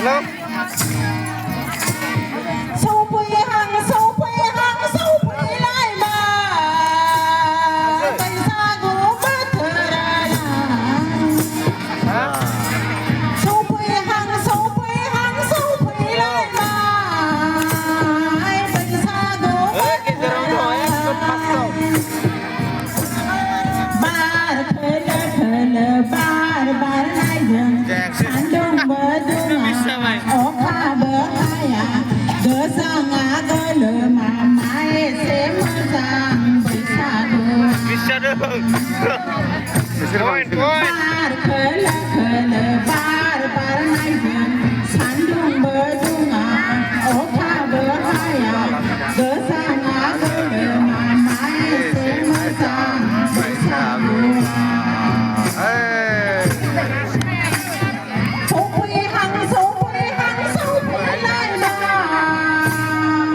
Hello. Sâu quê hàng sâu quê hàng sâu quê lại mà tay xa gỗ bất thờ ra sâu quê hàng sâu quê hàng sâu quê lại mà tay xa gỗ bất thờ ra bar khờ bar lại dừng anh đông bờ đông ô kha bờ ya gỡ sang ngã gỡ lỡ mà mai sẽ mơ sang bị xa đường Bisa dong. Poin. bar khờ bar lại dừng anh đông bờ đông ô kha bờ ya gỡ sang ngã gỡ lỡ mà mai sẽ mơ sang bị xa đường sâu quê hàng sâu quê lại mà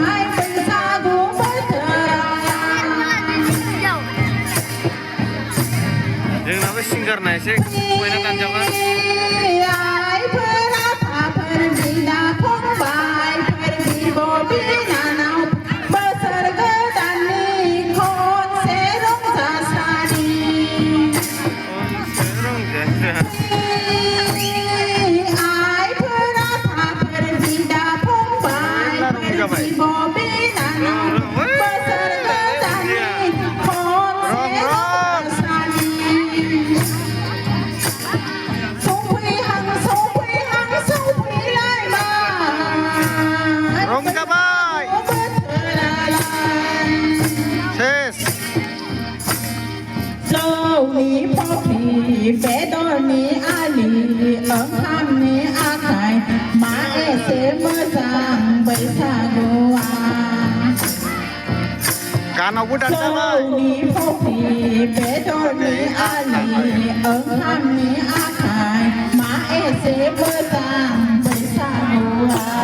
ai bên xa gỗ bất thờ Yang nama singer nih sih, kue tanjakan. ai pernah tak pernah phong bay pergi bobi nanau besar gedani kon serong sasadi Serong jajan. ai pernah tak pernah phong bay pergi bobi nanau besar gedani kon serong sasadi sâu quê hàng sâu quê lại mà Rong kabai. bất thờ lại Ses. dâu ní phó phì bé đo ní a lì ở ham ní a khai má e sẽ mơ rằng bấy xa goa Karena budan dâu sama. ní phó phì bé đo ní a lì ở ham ní a khai má e sẽ mơ rằng bấy xa goa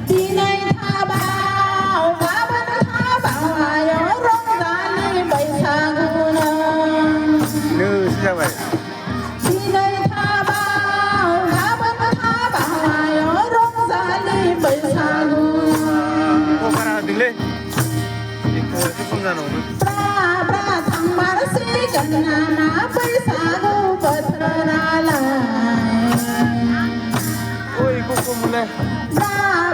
đi này tha bao cá bên tha bao ai ở rong ra đi bay xa guna Nuh siapa? đi này tha bao cá bên tha bao ai ở rong ra đi bay xa guna Oh para dile. Itu penggan orang. pra thằng mà nó xí gần nhà má bay xa gu bật ra lại Oh ikut mulai.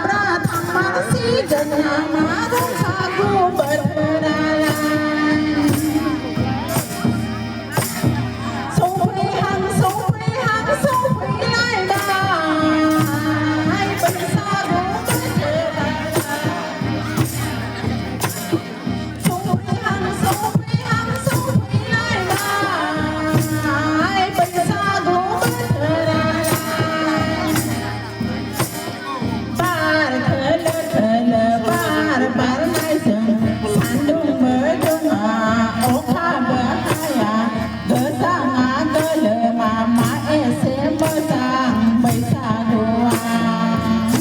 pra thằng mà nó xí gần nhà má rong xa gu bật ra lại sâu quê hàng sâu quê lại mà ai bên xa gỗ bất thờ sâu quê hàng sâu quê lại mà ai bên xa gỗ bất thờ bar lại dừng san đông bờ đông ô kha bờ ya gỡ sang ngã gỡ lỡ mà má e sẽ mơ sang bay xa goa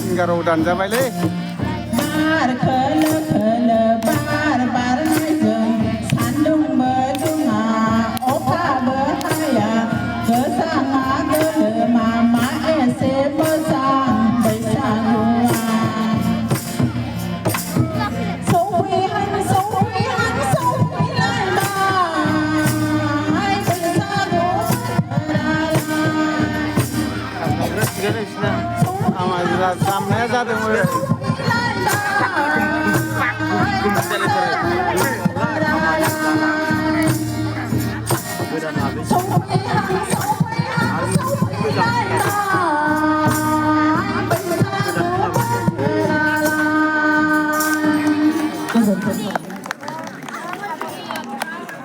Tinggal udan sama le. bar lại dừng san đông bờ đông ô kha bờ ya gỡ sang ngã gỡ lỡ mà má e sẽ mơ sang bay xa goa sâu quê hàng sâu quê lại mà ai bên xa gỗ bất thờ lại Terus gini sih. Sama jelas samnya satu mulai. lại mà ai bên xa gỗ bất thờ lại sâu quê